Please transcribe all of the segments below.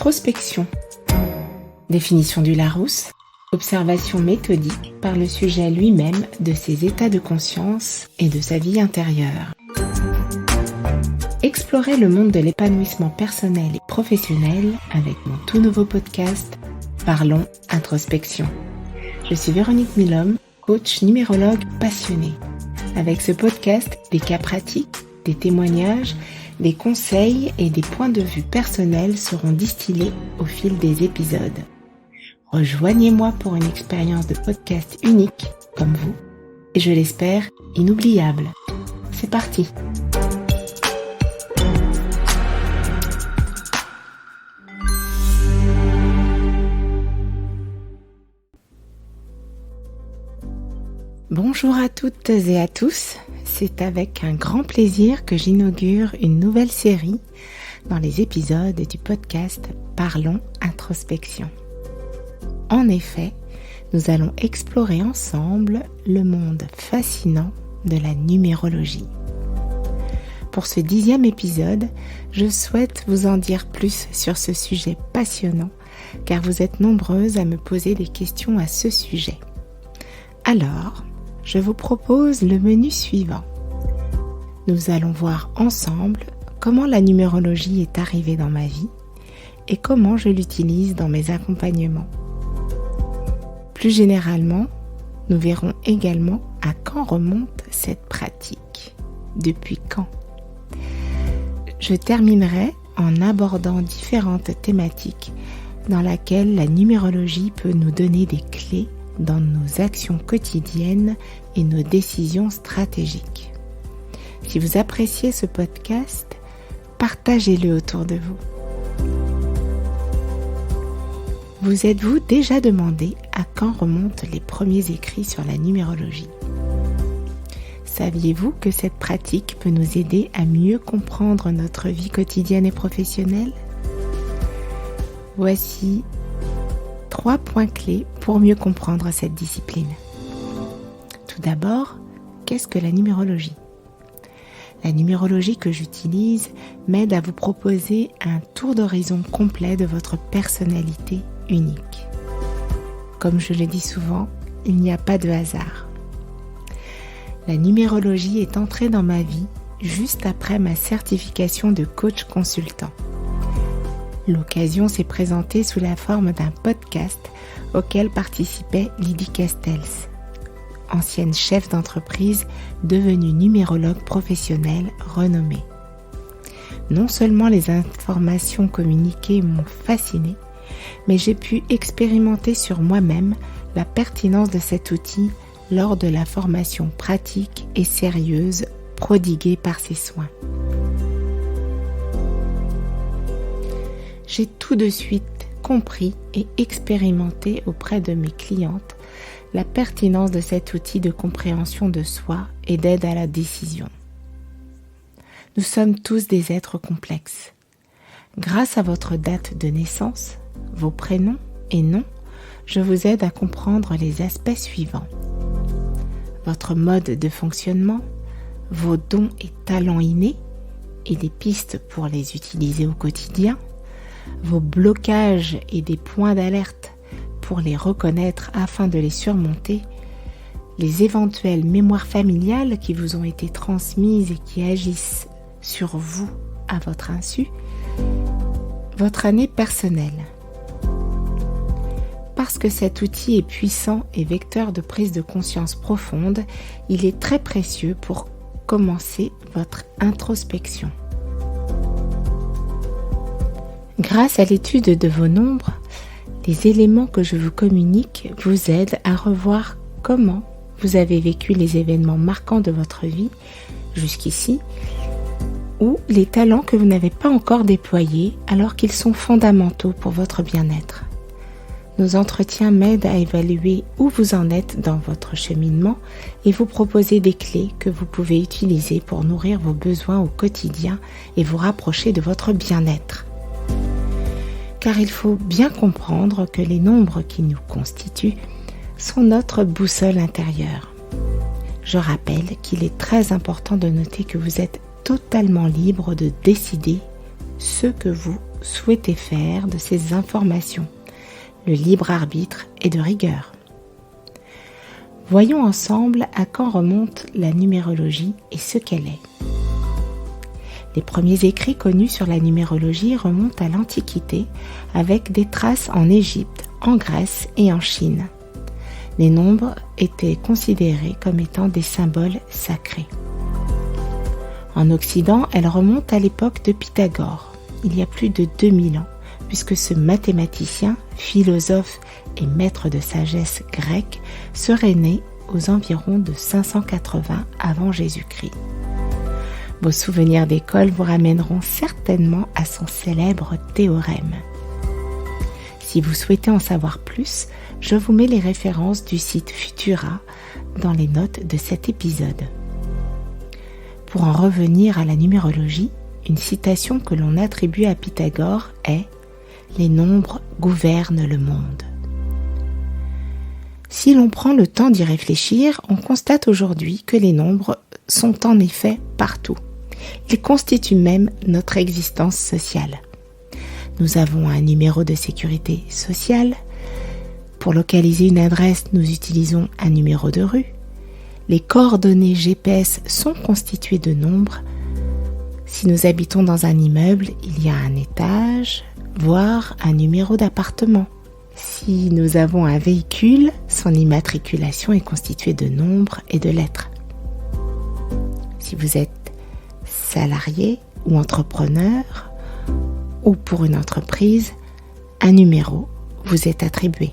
Introspection. Définition du Larousse. Observation méthodique par le sujet lui-même de ses états de conscience et de sa vie intérieure. Explorez le monde de l'épanouissement personnel et professionnel avec mon tout nouveau podcast Parlons Introspection. Je suis Véronique Milhomme, coach numérologue passionnée. Avec ce podcast, des cas pratiques, des témoignages, des conseils et des points de vue personnels seront distillés au fil des épisodes. Rejoignez-moi pour une expérience de podcast unique, comme vous, et je l'espère, inoubliable. C'est parti! Bonjour à toutes et à tous, c'est avec un grand plaisir que j'inaugure une nouvelle série dans les épisodes du podcast Parlons Introspection. En effet, nous allons explorer ensemble le monde fascinant de la numérologie. Pour ce 10e épisode, je souhaite vous en dire plus sur ce sujet passionnant, car vous êtes nombreuses à me poser des questions à ce sujet. Alors, je vous propose le menu suivant. Nous allons voir ensemble comment la numérologie est arrivée dans ma vie et comment je l'utilise dans mes accompagnements. Plus généralement, nous verrons également à quand remonte cette pratique. Depuis quand ? Je terminerai en abordant différentes thématiques dans lesquelles la numérologie peut nous donner des clés dans nos actions quotidiennes et nos décisions stratégiques. Si vous appréciez ce podcast, partagez-le autour de vous. Vous êtes-vous déjà demandé à quand remontent les premiers écrits sur la numérologie ? Saviez-vous que cette pratique peut nous aider à mieux comprendre notre vie quotidienne et professionnelle ? Voici 3 points clés pour mieux comprendre cette discipline. Tout d'abord, qu'est-ce que la numérologie ? La numérologie que j'utilise m'aide à vous proposer un tour d'horizon complet de votre personnalité unique. Comme je le dis souvent, il n'y a pas de hasard. La numérologie est entrée dans ma vie juste après ma certification de coach consultant. L'occasion s'est présentée sous la forme d'un podcast auquel participait Lydie Castells, ancienne chef d'entreprise devenue numérologue professionnelle renommée. Non seulement les informations communiquées m'ont fascinée, mais j'ai pu expérimenter sur moi-même la pertinence de cet outil lors de la formation pratique et sérieuse prodiguée par ses soins. J'ai tout de suite compris et expérimenté auprès de mes clientes la pertinence de cet outil de compréhension de soi et d'aide à la décision. Nous sommes tous des êtres complexes. Grâce à votre date de naissance, vos prénoms et noms, je vous aide à comprendre les aspects suivants. Votre mode de fonctionnement, vos dons et talents innés et des pistes pour les utiliser au quotidien, vos blocages et des points d'alerte pour les reconnaître afin de les surmonter, les éventuelles mémoires familiales qui vous ont été transmises et qui agissent sur vous à votre insu, votre année personnelle. Parce que cet outil est puissant et vecteur de prise de conscience profonde, il est très précieux pour commencer votre introspection. Grâce à l'étude de vos nombres, les éléments que je vous communique vous aident à revoir comment vous avez vécu les événements marquants de votre vie jusqu'ici ou les talents que vous n'avez pas encore déployés alors qu'ils sont fondamentaux pour votre bien-être. Nos entretiens m'aident à évaluer où vous en êtes dans votre cheminement et vous proposer des clés que vous pouvez utiliser pour nourrir vos besoins au quotidien et vous rapprocher de votre bien-être. Car il faut bien comprendre que les nombres qui nous constituent sont notre boussole intérieure. Je rappelle qu'il est très important de noter que vous êtes totalement libre de décider ce que vous souhaitez faire de ces informations, le libre arbitre est de rigueur. Voyons ensemble à quand remonte la numérologie et ce qu'elle est. Les premiers écrits connus sur la numérologie remontent à l'Antiquité avec des traces en Égypte, en Grèce et en Chine. Les nombres étaient considérés comme étant des symboles sacrés. En Occident, elle remonte à l'époque de Pythagore, il y a plus de 2000 ans, puisque ce mathématicien, philosophe et maître de sagesse grec serait né aux environs de 580 avant Jésus-Christ. Vos souvenirs d'école vous ramèneront certainement à son célèbre théorème. Si vous souhaitez en savoir plus, je vous mets les références du site Futura dans les notes de cet épisode. Pour en revenir à la numérologie, une citation que l'on attribue à Pythagore est « Les nombres gouvernent le monde ». Si l'on prend le temps d'y réfléchir, on constate aujourd'hui que les nombres sont en effet partout. Ils constituent même notre existence sociale. Nous avons un numéro de sécurité sociale. Pour localiser une adresse, nous utilisons un numéro de rue. Les coordonnées GPS sont constituées de nombres. Si nous habitons dans un immeuble, il y a un étage, voire un numéro d'appartement. Si nous avons un véhicule, son immatriculation est constituée de nombres et de lettres. Si vous êtes salarié ou entrepreneur, ou pour une entreprise, un numéro vous est attribué.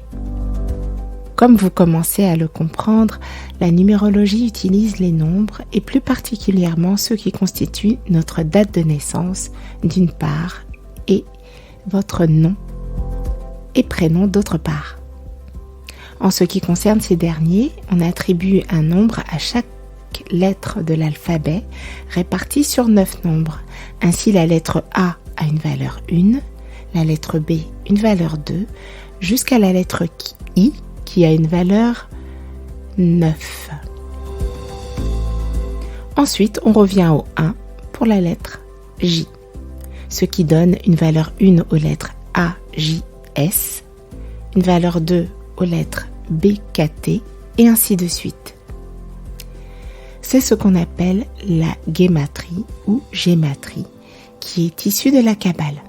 Comme vous commencez à le comprendre, la numérologie utilise les nombres et plus particulièrement ceux qui constituent notre date de naissance d'une part et votre nom et prénom d'autre part. En ce qui concerne ces derniers, on attribue un nombre à chaque lettre de l'alphabet répartie sur 9 nombres. Ainsi, la lettre A a une valeur 1, la lettre B une valeur 2, jusqu'à la lettre I qui a une valeur 9. Ensuite, on revient au 1 pour la lettre J, ce qui donne une valeur 1 aux lettres A, J, S, une valeur 2 aux lettres B, K, T, et ainsi de suite. C'est ce qu'on appelle la guématrie ou gématrie, qui est issue de la Kabbale.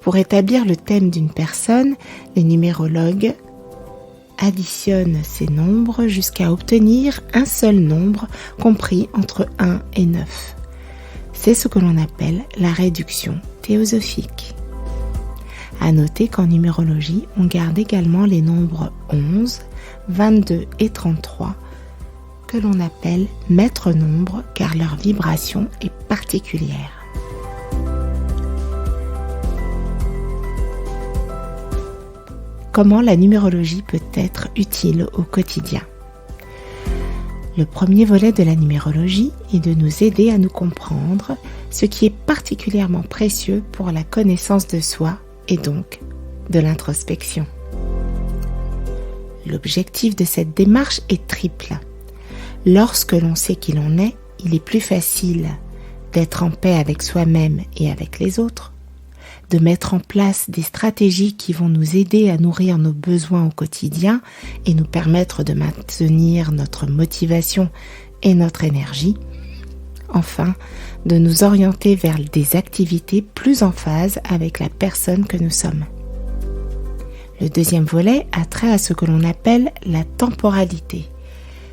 Pour établir le thème d'une personne, les numérologues additionnent ces nombres jusqu'à obtenir un seul nombre compris entre 1 et 9. C'est ce que l'on appelle la réduction théosophique. À noter qu'en numérologie, on garde également les nombres 11, 22 et 33 que l'on appelle maîtres nombres car leur vibration est particulière. Comment la numérologie peut être utile au quotidien? Le premier volet de la numérologie est de nous aider à nous comprendre, ce qui est particulièrement précieux pour la connaissance de soi et donc de l'introspection. L'objectif de cette démarche est triple. Lorsque l'on sait qui l'on est, il est plus facile d'être en paix avec soi-même et avec les autres, de mettre en place des stratégies qui vont nous aider à nourrir nos besoins au quotidien et nous permettre de maintenir notre motivation et notre énergie. Enfin, de nous orienter vers des activités plus en phase avec la personne que nous sommes. Le deuxième volet a trait à ce que l'on appelle la temporalité,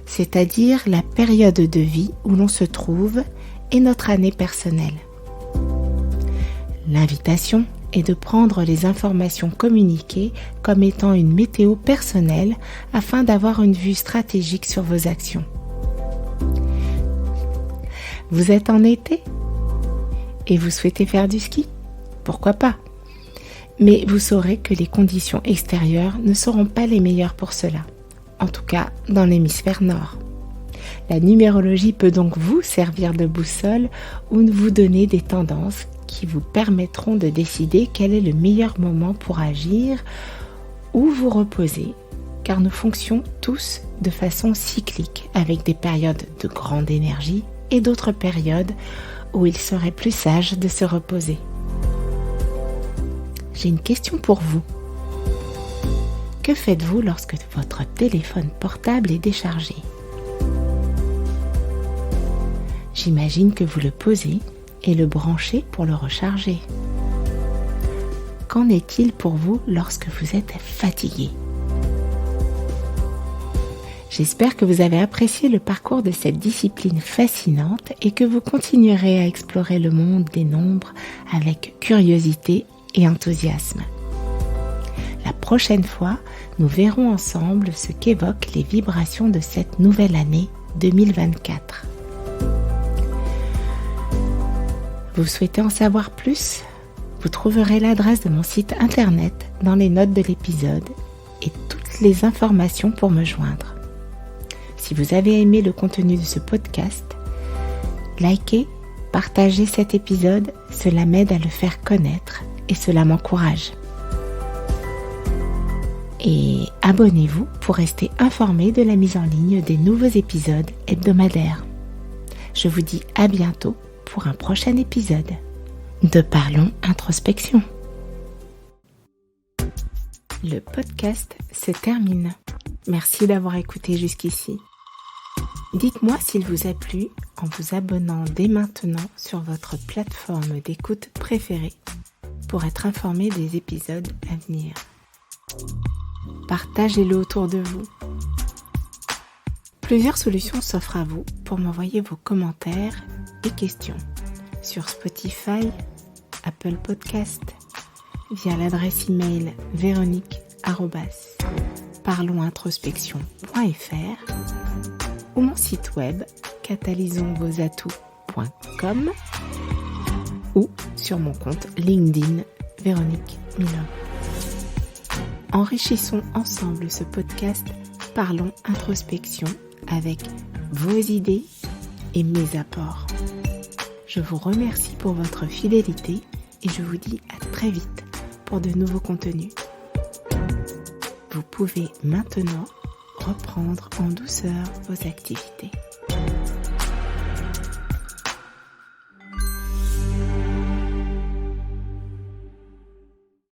c'est-à-dire la période de vie où l'on se trouve et notre année personnelle. L'invitation est de prendre les informations communiquées comme étant une météo personnelle afin d'avoir une vue stratégique sur vos actions. Vous êtes en été et vous souhaitez faire du ski? Pourquoi pas? Mais vous saurez que les conditions extérieures ne seront pas les meilleures pour cela, en tout cas dans l'hémisphère nord. La numérologie peut donc vous servir de boussole ou vous donner des tendances qui vous permettront de décider quel est le meilleur moment pour agir ou vous reposer, car nous fonctionnons tous de façon cyclique avec des périodes de grande énergie et d'autres périodes où il serait plus sage de se reposer. J'ai une question pour vous. Que faites-vous lorsque votre téléphone portable est déchargé ? J'imagine que vous le posez et le branchez pour le recharger. Qu'en est-il pour vous lorsque vous êtes fatigué ? J'espère que vous avez apprécié le parcours de cette discipline fascinante et que vous continuerez à explorer le monde des nombres avec curiosité et enthousiasme. La prochaine fois, nous verrons ensemble ce qu'évoquent les vibrations de cette nouvelle année 2024. Vous souhaitez en savoir plus ? Vous trouverez l'adresse de mon site internet dans les notes de l'épisode et toutes les informations pour me joindre. Si vous avez aimé le contenu de ce podcast, likez, partagez cet épisode, cela m'aide à le faire connaître et cela m'encourage. Et abonnez-vous pour rester informé de la mise en ligne des nouveaux épisodes hebdomadaires. Je vous dis à bientôt pour un prochain épisode de Parlons Introspection. Le podcast se termine. Merci d'avoir écouté jusqu'ici. Dites-moi s'il vous a plu en vous abonnant dès maintenant sur votre plateforme d'écoute préférée pour être informé des épisodes à venir. Partagez-le autour de vous. Plusieurs solutions s'offrent à vous pour m'envoyer vos commentaires et questions sur Spotify, Apple Podcast, via l'adresse email veronique@parlonsintrospection.fr ou mon site web catalysonsvosatouts.com ou sur mon compte LinkedIn Véronique Milon. Enrichissons ensemble ce podcast Parlons Introspection avec vos idées et mes apports. Je vous remercie pour votre fidélité et je vous dis à très vite pour de nouveaux contenus. Vous pouvez maintenant reprendre en douceur vos activités.